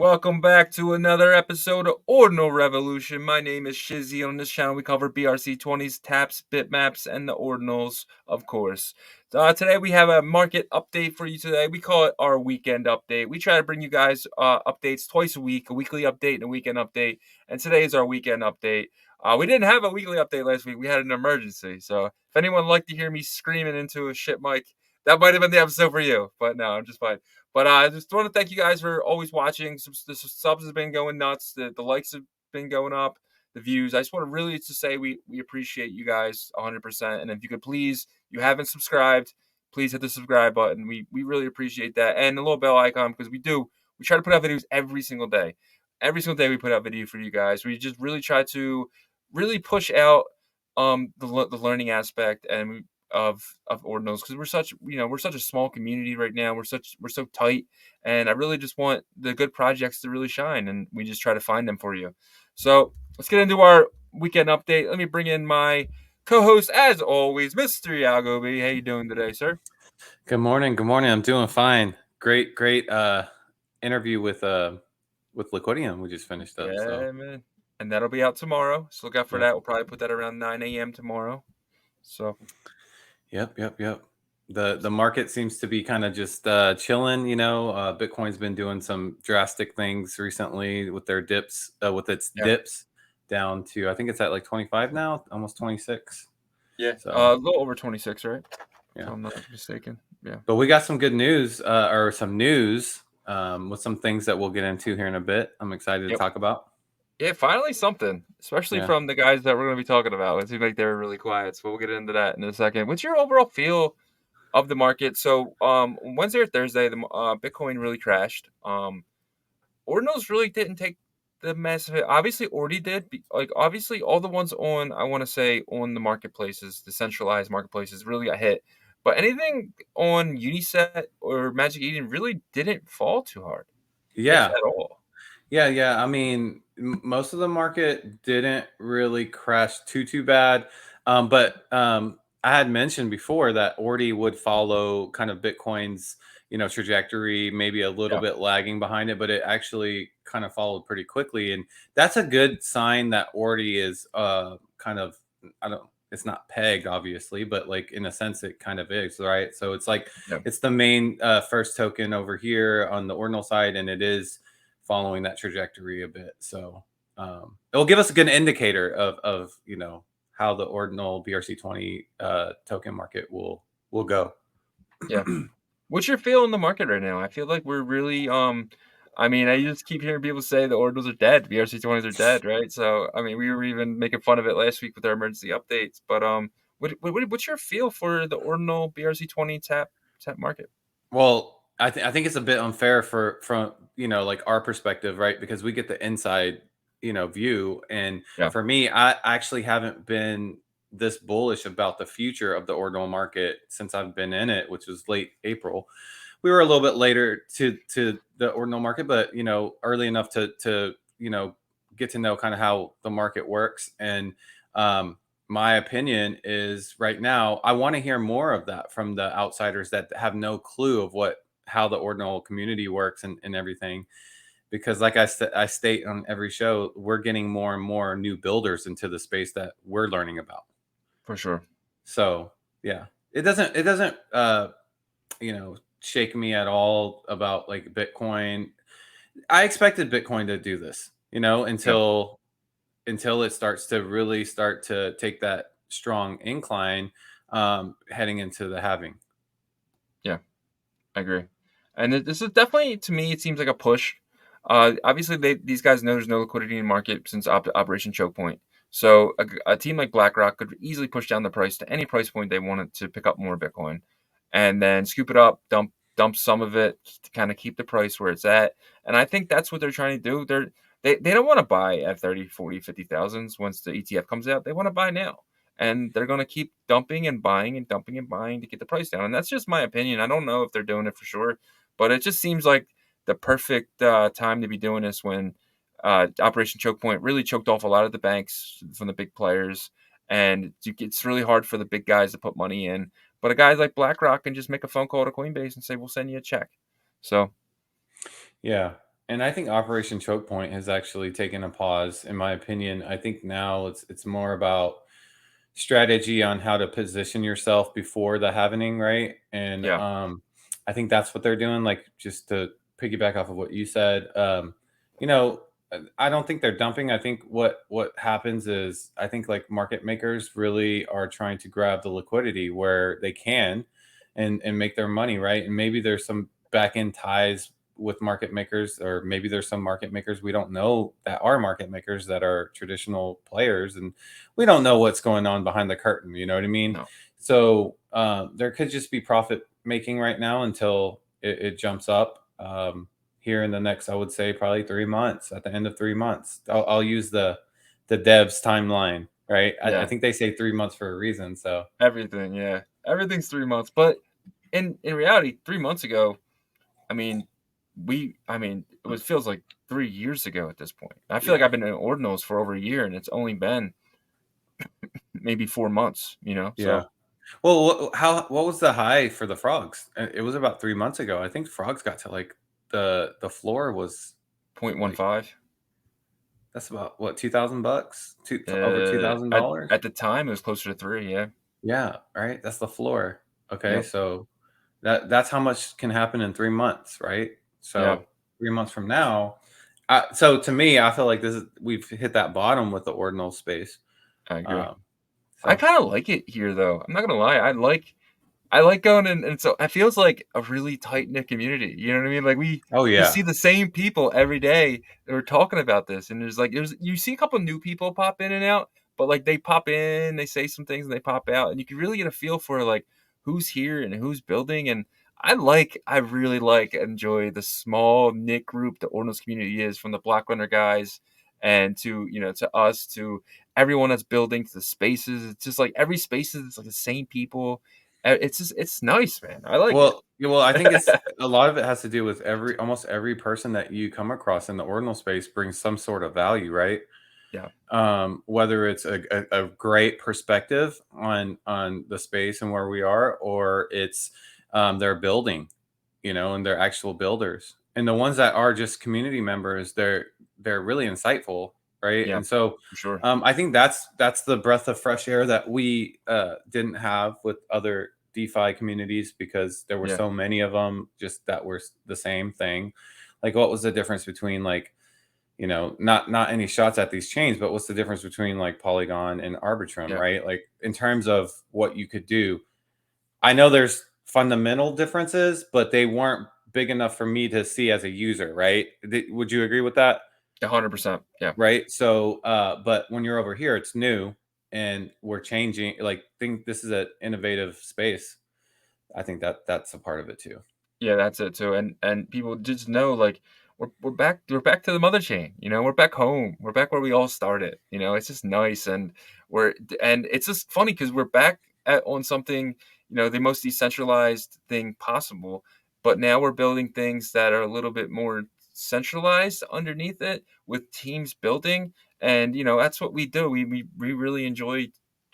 Welcome back to another episode of Ordinal Revolution. My name is Shizzy. On this channel, we cover BRC20s, taps, bitmaps, and the ordinals, of course. Today, we have a market update for you today. We call it our weekend update. We try to bring you guys updates twice a week, a weekly update and a weekend update. And today is our weekend update. We didn't have a weekly update last week. We had an emergency. So if anyone would like to hear me screaming into a shit mic, that might have been the episode for you. But no, I'm just fine. But I just want to thank you guys for always watching. The subs has been going nuts. The likes have been going up. The views. I just want to really to say we appreciate you guys 100%. And if you could please, you haven't subscribed, please hit the subscribe button. We really appreciate that. And the little bell icon, because we try to put out videos every single day. Every single day we put out video for you guys. We just really try to really push out the learning aspect and of ordinals, because we're such a small community right now. We're so tight, and I really just want the good projects to really shine, and we just try to find them for you. So let's get into our weekend update. Let me bring in my co-host, as always, Mr. Yagobi. How you doing today, sir? Good morning. I'm doing fine. Great interview with Liquidium we just finished up. Yeah, man. And that'll be out tomorrow, so look out for that. We'll probably put that around 9 a.m. tomorrow. So Yep. The market seems to be kind of just chilling. Bitcoin's been doing some drastic things recently with their dips, dips down to, I think it's at like 25 now, almost 26. Yeah, so a little over 26, right? Yeah, if I'm not mistaken. Yeah, but we got some good news, or some news with some things that we'll get into here in a bit. I'm excited to talk about. Yeah, finally something, especially from the guys that we're going to be talking about. It seems like they were really quiet, so we'll get into that in a second. What's your overall feel of the market? So, Wednesday or Thursday, the Bitcoin really crashed. Ordinals really didn't take the massive hit. Obviously, Ordi did. Obviously, all the ones on, I want to say, on the marketplaces, the centralized marketplaces, really got hit. But anything on Unisat or Magic Eden really didn't fall too hard. Yeah. If at all. Yeah. I mean, most of the market didn't really crash too bad. But I had mentioned before that Ordi would follow kind of Bitcoin's, trajectory, maybe a little bit lagging behind it, but it actually kind of followed pretty quickly. And that's a good sign that Ordi is kind of, it's not pegged obviously, but like in a sense it kind of is, right? So it's like, it's the main first token over here on the ordinal side, and it is following that trajectory a bit. So it'll give us a good indicator of how the ordinal BRC20 token market will go. Yeah. What's your feel in the market right now? I feel like we're really I mean, I just keep hearing people say the ordinals are dead, BRC20s are dead, right? So I mean, we were even making fun of it last week with our emergency updates. But what's your feel for the ordinal BRC20 tap market? Well, I think it's a bit unfair from like our perspective, right? Because we get the inside view, and for me, I actually haven't been this bullish about the future of the ordinal market since I've been in it, which was late April. We were a little bit later to the ordinal market, but early enough to get to know kind of how the market works. And my opinion is right now, I want to hear more of that from the outsiders that have no clue of how the ordinal community works and everything. Because like I state on every show, we're getting more and more new builders into the space that we're learning about. For sure. So yeah, it doesn't shake me at all about like Bitcoin. I expected Bitcoin to do this, until it starts to take that strong incline heading into the halving. Yeah, I agree. And this is definitely, to me, it seems like a push. Obviously, these guys know there's no liquidity in the market since Operation Choke Point. So a team like BlackRock could easily push down the price to any price point they wanted to pick up more Bitcoin, and then scoop it up, dump some of it to kind of keep the price where it's at. And I think that's what they're trying to do. They don't want to buy at 30, 40, 50,000s once the ETF comes out. They want to buy now. And they're going to keep dumping and buying and dumping and buying to get the price down. And that's just my opinion. I don't know if they're doing it for sure, but it just seems like the perfect time to be doing this when Operation Choke Point really choked off a lot of the banks from the big players, and it's really hard for the big guys to put money in. But a guy like BlackRock can just make a phone call to Coinbase and say, "We'll send you a check." So, yeah, And I think Operation Choke Point has actually taken a pause, in my opinion. I think now it's more about strategy on how to position yourself before the happening, right? And Yeah, I think that's what they're doing. Like, just to piggyback off of what you said, you know, I don't think they're dumping. I think what happens is, I think like market makers really are trying to grab the liquidity where they can, and make their money, right? And maybe there's some back end ties with market makers, or maybe there's some market makers we don't know that are market makers that are traditional players, and we don't know what's going on behind the curtain. You know what I mean? no, So there could just be profit making right now until it jumps up, here in the next, I would say, probably 3 months. At the end of 3 months, I'll use the devs timeline, right? I yeah, think they say 3 months for a reason. So everything, yeah, everything's 3 months. But in reality, 3 months ago, I mean, it was feels like 3 years ago at this point. I feel like yeah, I've been in ordinals for over a year, and it's only been maybe 4 months. yeah. So Well, what was the high for the frogs? It was about 3 months ago. I think frogs got to like the floor was like, 0.15. that's about what, $2,000, over two Uh, thousand at dollars. at the time, it was closer to 3. Yeah. Yeah, right. That's the floor. Okay, Yep. so that's how much can happen in 3 months, right? Yeah. So 3 months from now, so to me, I feel like we've hit that bottom with the ordinal space. I agree. Um, I so kind of like it here, though. I'm not gonna lie. I like going in, and so it feels like a really tight knit community. You know what I mean? Like oh you yeah, see the same people every day that are talking about this, and there's you see a couple new people pop in and out, but like they pop in, they say some things, and they pop out, and you can really get a feel for like who's here and who's building. And I really like, enjoy the small knit group the Ordinals community is, from the Black Runner guys and to to us, to everyone that's building, to the spaces. It's just like every space is like the same people. It's just it's nice, man. I like it. well, yeah, well, I think it's a lot of it has to do with almost every person that you come across in the ordinal space brings some sort of value, right? Yeah, Whether it's a great perspective on the space and where we are, or it's their building, and they're actual builders. And the ones that are just community members, they're really insightful, right? yeah, And so for sure. I think that's the breath of fresh air that we didn't have with other DeFi communities, because there were Yeah, so many of them just that were the same thing. Like, what was the difference between, like, not any shots at these chains, but what's the difference between like Polygon and Arbitrum, yeah, right? Like, in terms of what you could do. I know there's fundamental differences, but they weren't big enough for me to see as a user, right? Would you agree with that? 100%. Yeah, Right. So, but when you're over here, it's new and we're changing. Like, think this is an innovative space. I think that's a part of it too. yeah, that's it too. And people just know, like, we're back to the mother chain. We're back home. We're back where we all started. It's just nice, and it's just funny because we're back on something, the most decentralized thing possible. But now we're building things that are a little bit more centralized underneath it, with teams building. And that's what we do. We really enjoy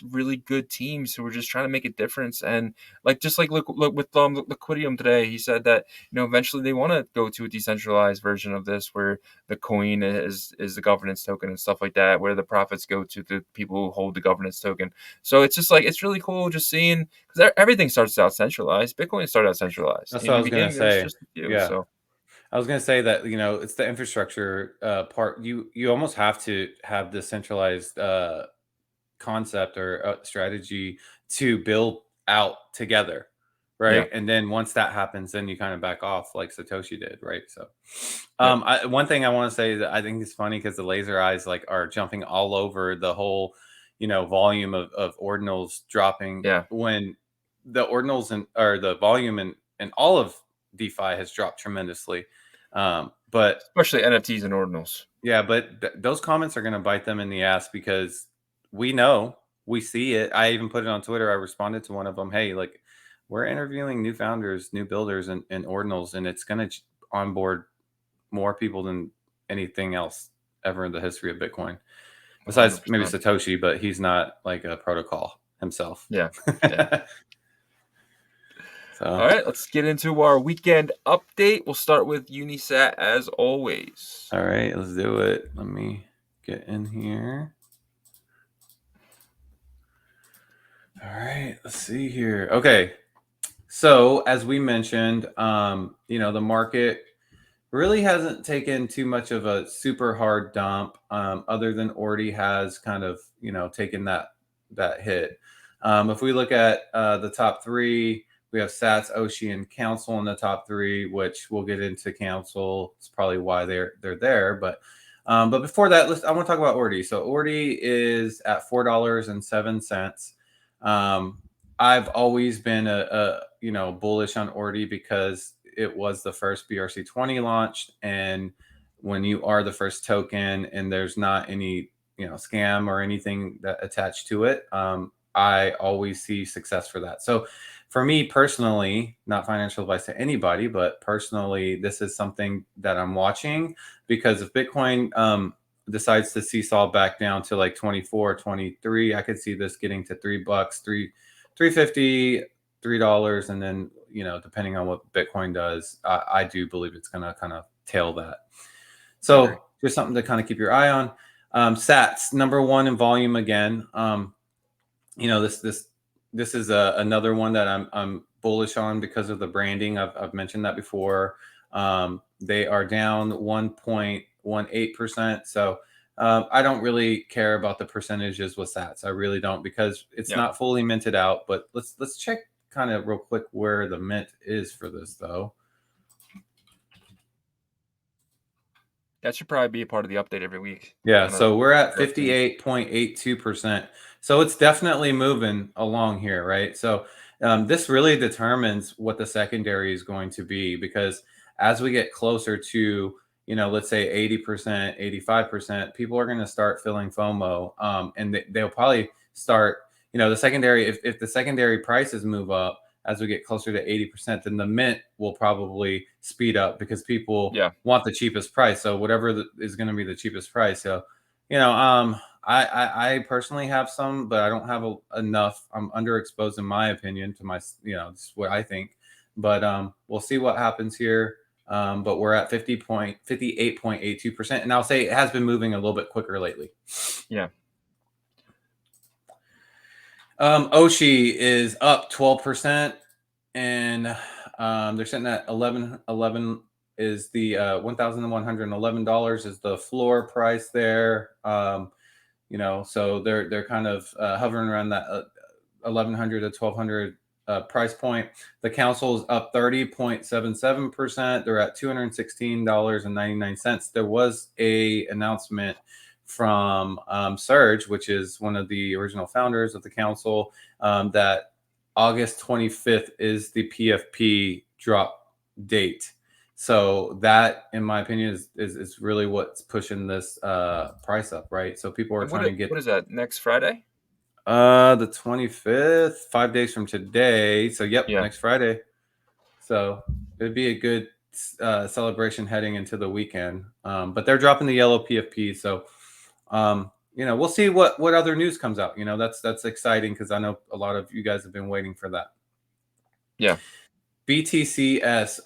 really good teams who are just trying to make a difference. And like, just like, look with Liquidium today, he said that eventually they want to go to a decentralized version of this, where the coin is the governance token and stuff like that, where the profits go to the people who hold the governance token. So it's just like, it's really cool just seeing, because everything starts out centralized. Bitcoin started out centralized. That's In what I the was gonna beginning, there was say. just a few. Yeah. So I was going to say that, it's the infrastructure part. You almost have to have the centralized concept or strategy to build out together, yeah, right? And then once that happens, then you kind of back off, like Satoshi did, right? So, yep, one thing I want to say that I think is funny, because the laser eyes like are jumping all over the whole, volume of ordinals dropping, yeah, when the ordinals or the volume and all of DeFi has dropped tremendously. But especially NFTs and ordinals. yeah, but those comments are going to bite them in the ass, because we know, we see it. I even put it on Twitter. I responded to one of them. Hey, like, we're interviewing new founders, new builders, and ordinals, and it's going to onboard more people than anything else ever in the history of Bitcoin, besides maybe 100%. Satoshi, but he's not like a protocol himself. Yeah, yeah. So, all right, let's get into our weekend update. We'll start with Unisat as always. All right, let's do it. Let me get in here. All right, let's see here. Okay, so as we mentioned, the market really hasn't taken too much of a super hard dump, other than Ordi has kind of taken that hit. If we look at the top three, we have Sats, Oshi, and Council in the top three, which we'll get into Council. It's probably why they're there, but before that, I want to talk about Ordi. So Ordi is at $4.07. I've always been a bullish on Ordi because it was the first BRC20 launched, and when you are the first token and there's not any scam or anything that attached to it, I always see success for that. So for me personally, not financial advice to anybody, but personally, this is something that I'm watching, because if Bitcoin decides to seesaw back down to like 24, 23, I could see this getting to $3, $3.50, $3, and then depending on what Bitcoin does, I do believe it's going to kind of tail that. So just something to kind of keep your eye on. Sats number one in volume again. This is another one that I'm bullish on because of the branding. I've mentioned that before. They are down 1.18%. So I don't really care about the percentages with Sats. I really don't, because it's not fully minted out. But let's check kind of real quick where the mint is for this though. That should probably be a part of the update every week. Yeah, so we're at 58.82%. So it's definitely moving along here, right? So this really determines what the secondary is going to be, because as we get closer to, let's say 80%, 85%, people are going to start feeling FOMO, and they'll probably start, the secondary, if the secondary prices move up as we get closer to 80%, then the mint will probably speed up, because people want the cheapest price. So whatever is going to be the cheapest price. So, I personally have some, but I don't have enough. I'm underexposed in my opinion to my, this is what I think. But we'll see what happens here. But we're at 58.82%, and I'll say it has been moving a little bit quicker lately. Yeah. Oshi is up 12%, and they're sitting at 11 is the $1,111 is the floor price there. So they're kind of hovering around that 1,100 to 1,200 price point. The council is up 30.77%. They're at $216.99. There was a announcement from Surge, which is one of the original founders of the council, that August 25th is the PFP drop date. So that, in my opinion, is really what's pushing this price up, right? So people are trying to get. What is that, next Friday? The 25th, 5 days from today. So next Friday. So it'd be a good celebration heading into the weekend. But they're dropping the yellow PFP. So we'll see what other news comes out. That's exciting, because I know a lot of you guys have been waiting for that. Yeah. BTCS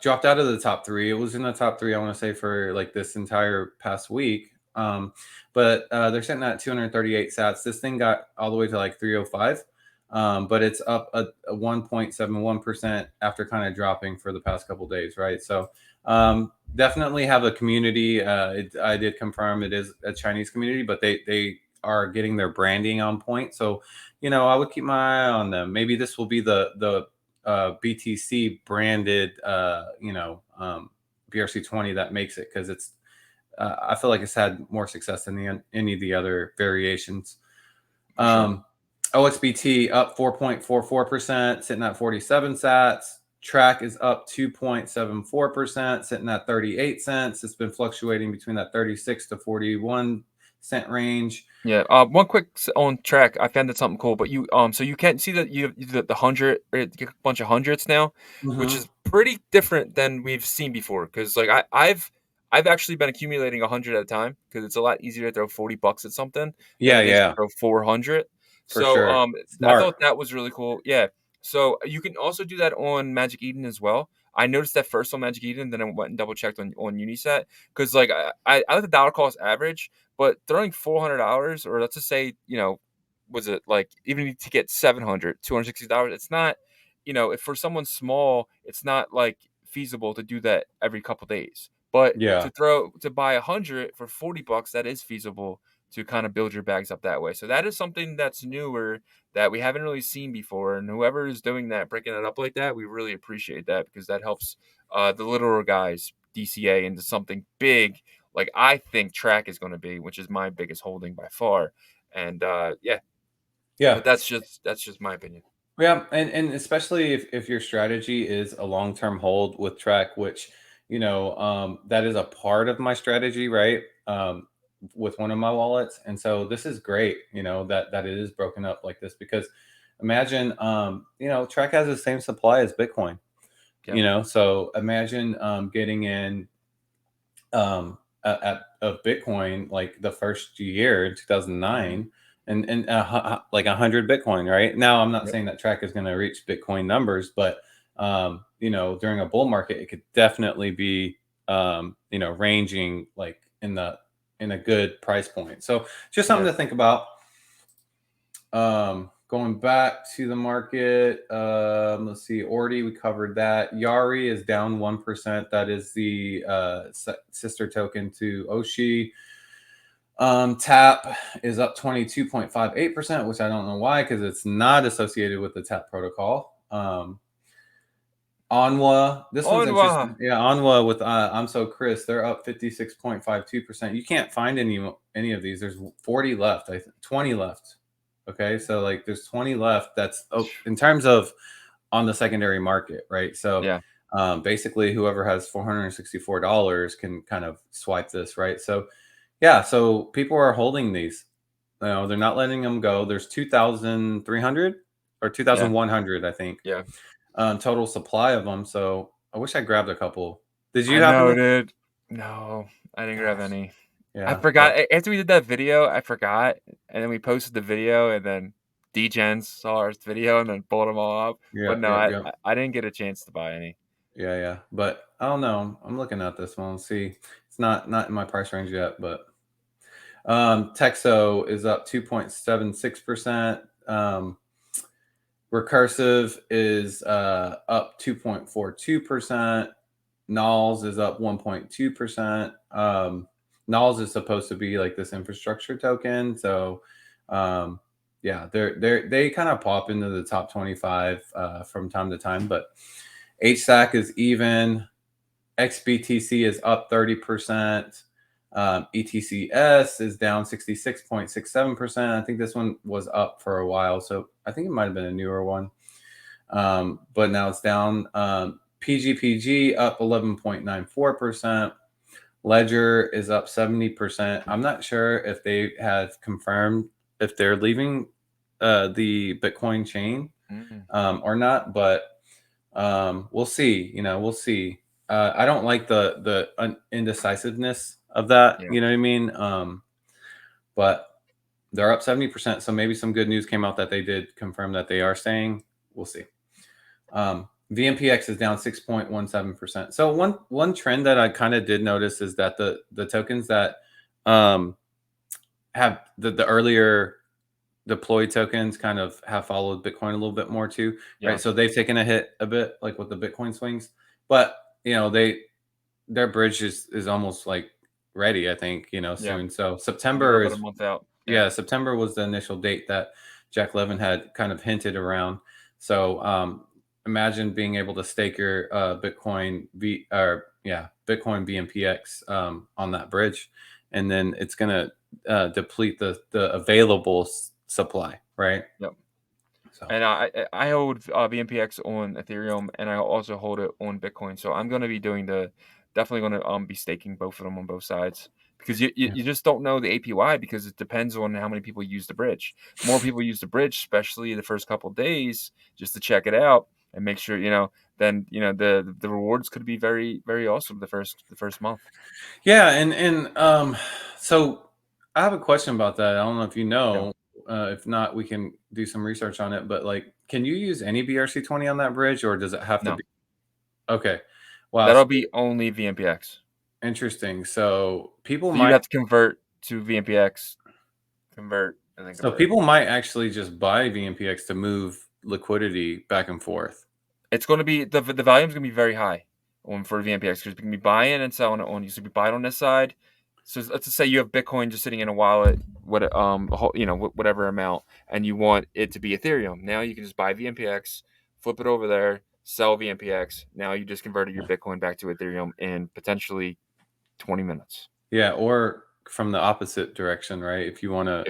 dropped out of the top three. It was in the top three, I want to say, for like this entire past week. But they're sitting at 238 sats. This thing got all the way to like 305. But it's up a 1.71% after kind of dropping for the past couple of days, right? So definitely have a community. I did confirm it is a Chinese community, but they are getting their branding on point. So, I would keep my eye on them. Maybe this will be the BTC branded, BRC20 that makes it, because it's, I feel like it's had more success than any of the other variations. Sure. OXBT up 4.44%, sitting at 47 sats. Track is up 2.74%, sitting at 38 cents. It's been fluctuating between that 36 to 41 cent range. Yeah. One quick on Track, I found that something cool. But so you can't see that you have the 100, a bunch of hundreds now, which is pretty different than we've seen before. Because like I've actually been accumulating 100 at a time, because it's a lot easier to throw $40 at something than it is to throw 400. For sure. I thought that was really cool. Yeah. So you can also do that on Magic Eden as well. I noticed that first on Magic Eden, then I went and double checked on Unisat because like I like the dollar cost average, but throwing $400 or let's just say was it like even to get $260, it's not if for someone small, it's not like feasible to do that every couple days. But Yeah. to buy 100 for $40, that is feasible to kind of build your bags up that way. So that is something that's newer that we haven't really seen before. And whoever is doing that, breaking it up like that, we really appreciate that because that helps the littler guys DCA into something big, like I think track is going to be, which is my biggest holding by far. And yeah, Yeah. but that's just my opinion. Yeah, and especially if your strategy is a long-term hold with track, which that is a part of my strategy, right? With one of my wallets, and so this is great, that it is broken up like this because imagine, track has the same supply as Bitcoin, Yeah, so imagine getting in of Bitcoin like the first year, hmm 2009, and like 100 Bitcoin. Right now, I'm not yep, saying that track is going to reach Bitcoin numbers, but during a bull market, it could definitely be ranging like in a good price point. So just something yeah. to think about. Going back to the market, let's see. Ordi, we covered that. Yari is down 1%. That is the sister token to Oshi. Tap is up 22.58%, which I don't know why, because it's not associated with the Tap protocol. Onwa, this one's Onwa. interesting. Yeah, Onwa with I'm So Chris, they're up 56.52%. You can't find any of these. There's 40 left, 20 left. Okay, so like there's 20 left. That's in terms of on the secondary market, right? So Yeah, basically, whoever has $464 can kind of swipe this, right? So yeah, so people are holding these. They're not letting them go. There's 2,300 or yeah, 2,100, I think, yeah. total supply of them. So I wish I grabbed a couple. Did I you happen know, to? dude. No, I didn't grab Gosh, any. I yeah, forgot but after we did that video. I forgot, and then we posted the video, and then DGens saw our video and then pulled them all up. yeah, But no, yeah, I yeah, I I didn't get a chance to buy any. yeah, yeah. But I don't know. I'm looking at this one. See, it's not in my price range yet, but Texo is up 2.76%. Recursive is up 2.42%. Nulls is up 1.2%. Nulls is supposed to be like this infrastructure token. So yeah, they kind of pop into the top 25 from time to time, but HSAC is even. XBTC is up 30%. ETCS is down 66.67%. I think this one was up for a while, so I think it might have been a newer one. But now it's down. PGPG up 11.94%. Ledger is up 70%. I'm not sure if they have confirmed if they're leaving the Bitcoin chain Mm, or not, but we'll see. We'll see. I don't like the indecisiveness of that. yeah, You know what I mean? But they're up 70%. So maybe some good news came out that they did confirm that they are staying. We'll see. VMPX is down 6.17%. So one trend that I kind of did notice is that the tokens that have the earlier deployed tokens kind of have followed Bitcoin a little bit more too, yeah, right? So they've taken a hit a bit, like with the Bitcoin swings, but their bridge is almost like ready, I think, yeah. soon. So I'll be a little September bit a is, month out. Yeah, yeah, September was the initial date that Jack Levin had kind of hinted around. So imagine being able to stake your Bitcoin BMPX on that bridge, and then it's gonna deplete the available supply, right? yep. So And I hold BMPX on Ethereum, and I also hold it on Bitcoin. So I'm gonna be definitely gonna be staking both of them on both sides because you, yeah, you just don't know the APY because it depends on how many people use the bridge. More people use the bridge, especially the first couple days, just to check it out and make sure Then the rewards could be very very awesome the first month. yeah, and so I have a question about that. I don't know if you Yeah. know. if not, we can do some research on it. But like, can you use any BRC20 on that bridge, or does it have to No. be? Okay. Wow. That'll be only VMPX. Interesting. So people So you'd might have to convert to VMPX, convert, and then so convert. people might actually just buy VMPX to move liquidity back and forth. It's going to be the volume's going to be very high for VMPX because you can be buying and selling it on. You should be buying on this side. So let's just say you have Bitcoin just sitting in a wallet, whatever amount, and you want it to be Ethereum. Now you can just buy VMPX, flip it over there, sell VMPX. Now you just converted your Bitcoin back to Ethereum in potentially 20 minutes. Yeah, or from the opposite direction, right? If you want to,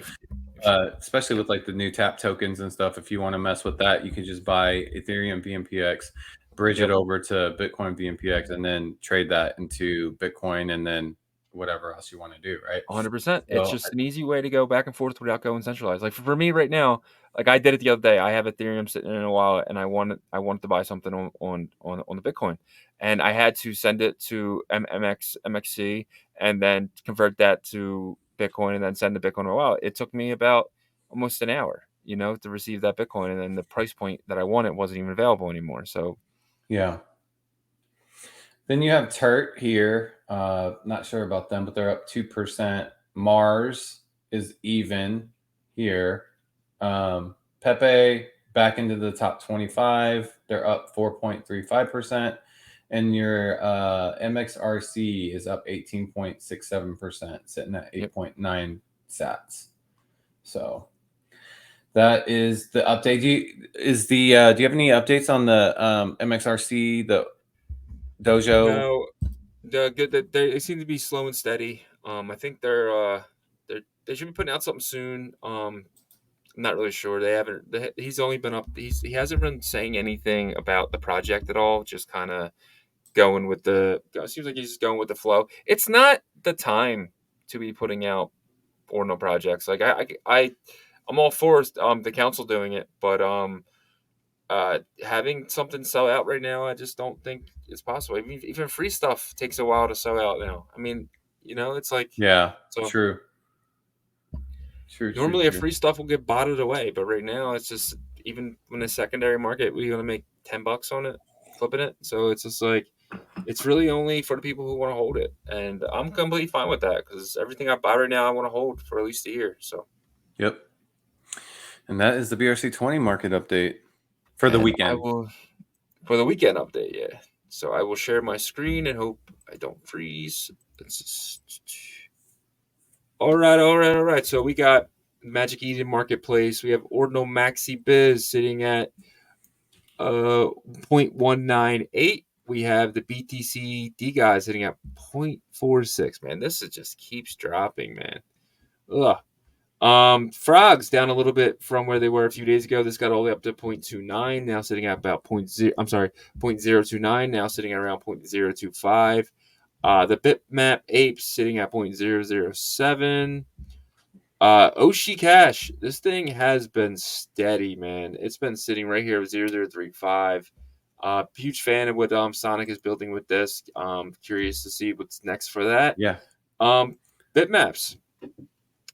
especially with like the new tap tokens and stuff, if you want to mess with that, you can just buy Ethereum VMPX, bridge it over to Bitcoin VMPX, and then trade that into Bitcoin, and then whatever else you want to do, right? 100%. It's just an easy way to go back and forth without going centralized. Like for me right now, like I did it the other day. I have Ethereum sitting in a wallet, and I wanted to buy something on the Bitcoin, and I had to send it to MXC, and then convert that to Bitcoin, and then send the Bitcoin to my wallet. It took me about almost an hour, to receive that Bitcoin, and then the price point that I wanted wasn't even available anymore. So yeah. Then you have TERT here. Not sure about them, but they're up 2%. Mars is even here. Pepe back into the top 25. They're up 4.35%. And your MXRC is up 18.67%, sitting at 8.9 sats. So that is the update. Do you have any updates on the MXRC, the Dojo? No, they seem to be slow and steady. I think they should be putting out something soon. I'm not really sure. They haven't. He's only been up. He hasn't been saying anything about the project at all. Just kind of going with the. It seems like he's just going with the flow. It's not the time to be putting out ordinal projects. Like I'm all for the council doing it, but having something sell out right now, I just don't think it's possible. Even free stuff takes a while to sell out now. I mean, it's like so. True. Normally, a free stuff will get botted away, but right now, it's just even in the secondary market, we're gonna make $10 on it, flipping it. So it's just like it's really only for the people who want to hold it, and I'm completely fine with that because everything I buy right now, I want to hold for at least a year. So. Yep. And that is the BRC20 market update for the weekend. For the weekend update, yeah. So I will share my screen and hope I don't freeze. All right. So we got Magic Eden Marketplace. We have Ordinal Maxi Biz sitting at 0.198. We have the BTC D guys sitting at 0.46. Man, this just keeps dropping, man. Ugh. Frogs down a little bit from where they were a few days ago. This got all the way up to 0.29, now sitting at about 0.029, now sitting at around 0.025. The Bitmap apes sitting at 0.007. ORC-CASH, this thing has been steady, man. It's been sitting right here at 0.035. Huge fan of what Sonic is building with this. Curious to see what's next for that. Yeah. Bitmaps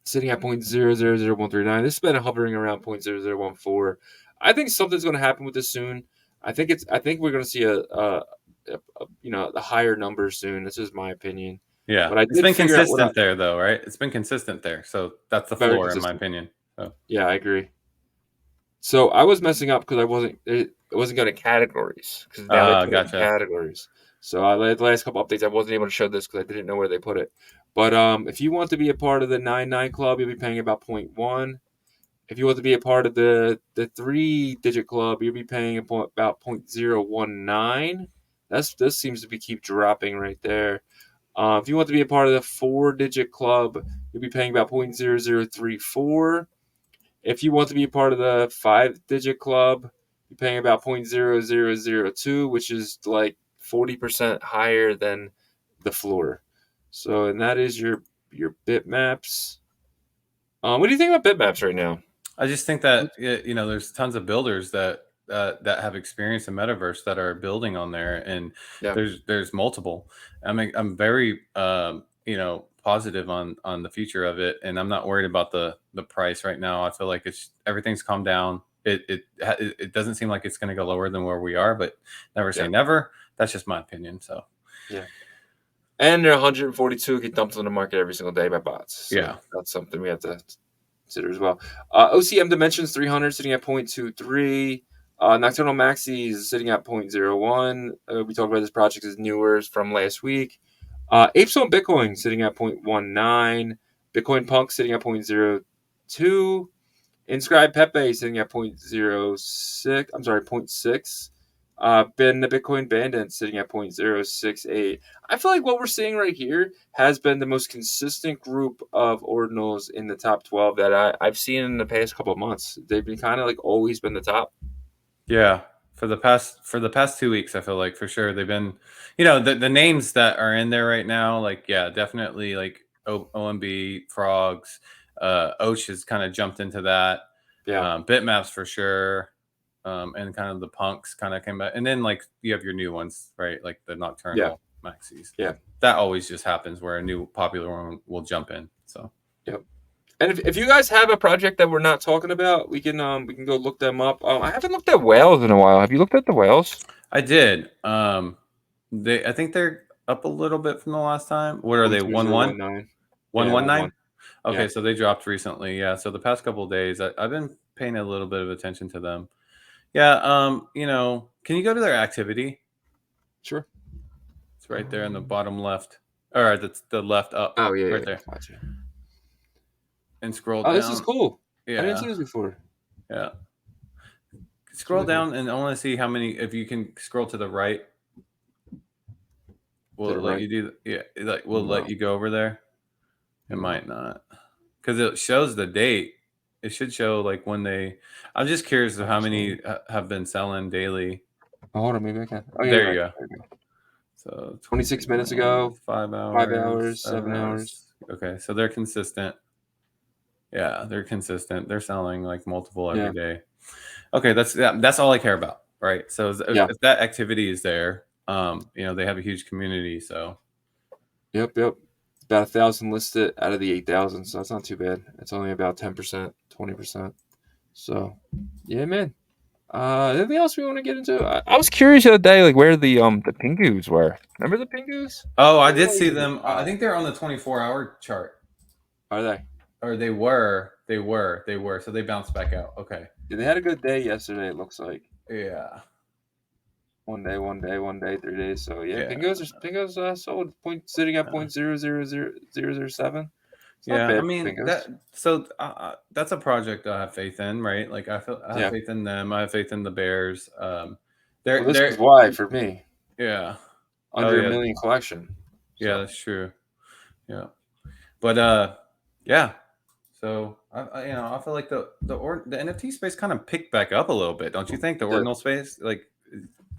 sitting at 0.000139. This has been hovering around 0.0014. I think something's going to happen with this soon. I think we're going to see a higher number soon. This is my opinion. Yeah, but it's been consistent there, though, right? It's been consistent there, so that's the floor, in my opinion. So. Yeah, I agree. So I was messing up because it wasn't going to categories because now they put it in categories. So the last couple updates, I wasn't able to show this because I didn't know where they put it. But if you want to be a part of the 9.9 club, you'll be paying about 0.1. If you want to be a part of the 3-digit club, you'll be paying about 0.019. This seems to keep dropping right there. If you want to be a part of the 4-digit club, you'll be paying about 0.0034. If you want to be a part of the 5-digit club, you're paying about 0.0002, which is like 40% higher than the floor. So, and that is your bitmaps. What do you think about bitmaps right now? I just think that there's tons of builders that have experience in metaverse that are building on there, and there's multiple. I mean, I'm very positive on the future of it, and I'm not worried about the price right now. I feel like everything's calmed down. It doesn't seem like it's going to go lower than where we are, but never say never. That's just my opinion. So yeah. And there are 142 get dumped on the market every single day by bots. So that's something we have to consider as well. OCM Dimensions 300 sitting at 0.23. Nocturnal Maxis sitting at 0.01. We talked about this project is newer from last week. Apes on Bitcoin sitting at 0.19. Bitcoin Punk sitting at 0.02. Inscribe Pepe sitting at 0.06. I'm sorry, 0.6. Ben the Bitcoin Bandit sitting at 0.068. I feel like what we're seeing right here has been the most consistent group of ordinals in the top 12 that I've seen in the past couple of months. They've been kind of like always been the top. Yeah, for the past 2 weeks, I feel like for sure they've been, the names that are in there right now, like definitely like OMB, Frogs, Oach has kind of jumped into that. Bitmaps for sure. And kind of the punks kind of came back, and then like you have your new ones, right? Like the nocturnal maxis. Yeah, that always just happens where a new popular one will jump in. So and if you guys have a project that we're not talking about, we can go look them up. I haven't looked at whales in a while. Have you looked at the whales? I did. I think they're up a little bit from the last time. What are they? 119? 119? Okay, so they dropped recently. Yeah. So the past couple of days, I've been paying a little bit of attention to them. Yeah. Can you go to their activity? Sure. It's right there in the bottom left. All right, that's the left up. Oh yeah, right there. Gotcha. And scroll down. Oh, this is cool. Yeah. I didn't see this before. Yeah. Scroll down, and I want to see how many. If you can scroll to the right, will it let you do? Will it let you go over there? It might not, because it shows the date. It should show like when they. I'm just curious of how many have been selling daily. Oh, hold on, maybe I can. Oh, there you go. So 26 minutes ago, 5 hours, 5 hours, 7 hours. Okay, so they're consistent. Yeah, they're consistent. They're selling like multiple every day. Okay, that's all I care about, right? So if that activity is there, they have a huge community. So Yep. About 1,000 listed out of the 8,000, so that's not too bad. It's only about 10%, 20%. So yeah, man. Anything else we want to get into? I was curious the other day, like where the Pingus were. Remember the Pingus? Oh, I did see them. I think they're on the 24-hour chart. Are they? Or they were. So they bounced back out. Okay. Yeah, they had a good day yesterday. It looks like. Yeah. One day, 3 days. So yeah, Pingos sold sitting at 0.000007. Yeah, I mean that's a project I have faith in, right? Like I have faith in them. I have faith in the Bears. This is why for me. Yeah. Under a million collection. Yeah, that's true. Yeah, but yeah. So I feel like the NFT space kind of picked back up a little bit, don't you think? The ordinal space, like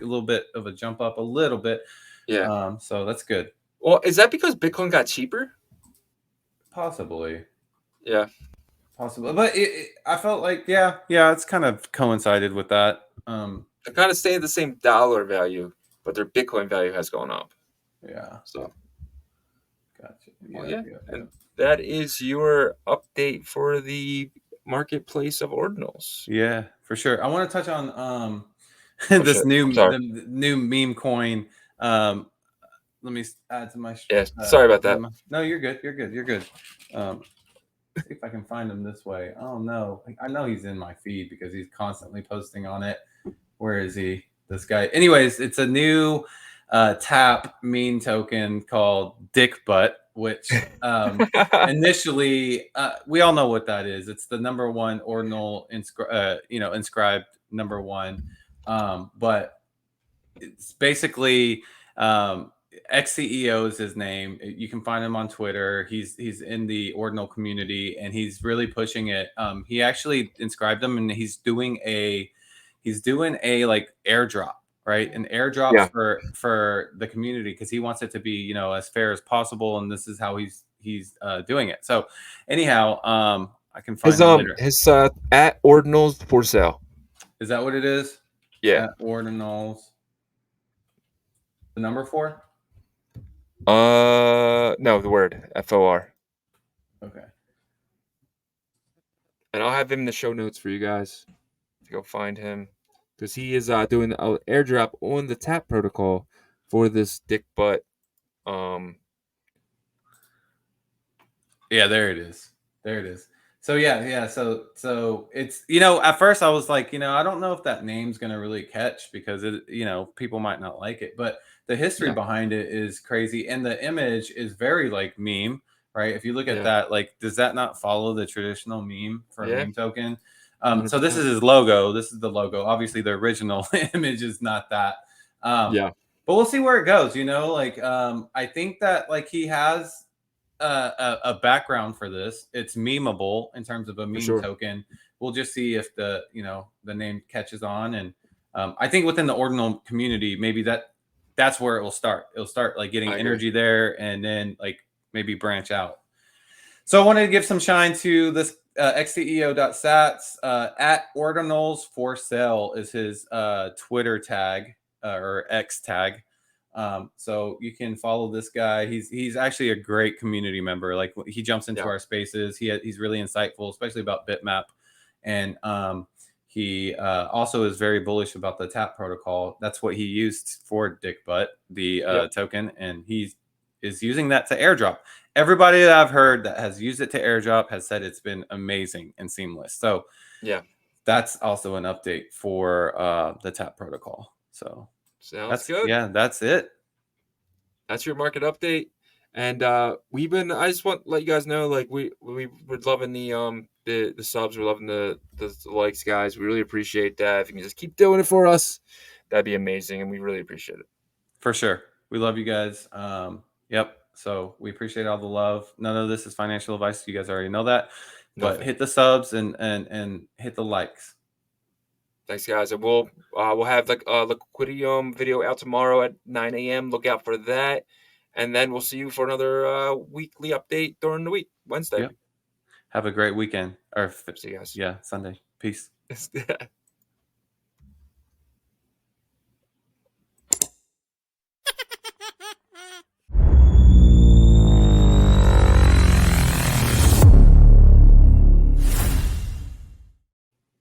a little bit of a jump up, a little bit. Yeah. So that's good. Well, is that because Bitcoin got cheaper? Possibly. Yeah. Possibly, but I felt like it's kind of coincided with that. They kind of stay at the same dollar value, but their Bitcoin value has gone up. Yeah. So. Gotcha. Yeah. And that is your update for the marketplace of ordinals. Yeah, for sure. I want to touch on this new meme coin. Let me add to my. Yeah, sorry about that. No, you're good. You're good. See if I can find him this way. Oh no, I know he's in my feed because he's constantly posting on it. Where is he? This guy. Anyways, it's a new tap meme token called Dick Butt, which initially we all know what that is. It's the number one ordinal inscribed number one, but it's basically ex-CEO is his name. You can find him on Twitter. He's in the ordinal community and he's really pushing it. He actually inscribed them and he's doing a like airdrop, right? An airdrop for the community because he wants it to be as fair as possible, and this is how he's doing it. So anyhow, I can find his at ordinals for sale. Is that what it is? Yeah, at ordinals. The number 4? No, the word FOR. Okay. And I'll have him in the show notes for you guys to go find him, because he is doing an airdrop on the tap protocol for this dick butt. Yeah, there it is. There it is. So yeah. So it's, at first I was like, I don't know if that name's gonna really catch, because it, people might not like it, but the history Yeah. behind it is crazy, and the image is very like meme, right? If you look at Yeah. that, like, does that not follow the traditional meme for a Yeah. meme token? So this 100%. is his logo. This is the logo. Obviously, the original image is not that. Yeah. But we'll see where it goes. Like, I think that, like, he has a background for this. It's memeable in terms of a meme sure. token. We'll just see if the name catches on, and I think within the ordinal community, maybe that's where it will start. It'll start like getting energy there, and then like maybe branch out. So I wanted to give some shine to this xceo.sats at ordinals for sale is his Twitter tag or X tag. So you can follow this guy. He's actually a great community member. Like, he jumps into our spaces. He's really insightful, especially about Bitmap, and he also is very bullish about the tap protocol. That's what he used for Dick Butt, the token, and he is using that to airdrop. Everybody that I've heard that has used it to airdrop has said it's been amazing and seamless. So yeah, that's also an update for the tap protocol. So sounds good. Yeah, that's it. That's your market update. And I just want to let you guys know, like, we're loving the subs, we're loving the likes, guys. We really appreciate that. If you can just keep doing it for us, that'd be amazing, and we really appreciate it. For sure. We love you guys. Yep. So we appreciate all the love. None of this is financial advice. You guys already know that. But hit the subs and hit the likes. Thanks, guys. And we'll have like a liquidity video out tomorrow at 9 a.m. Look out for that. And then we'll see you for another weekly update during the week, Wednesday. Yep. Have a great weekend. Or see you guys. Yeah, Sunday. Peace.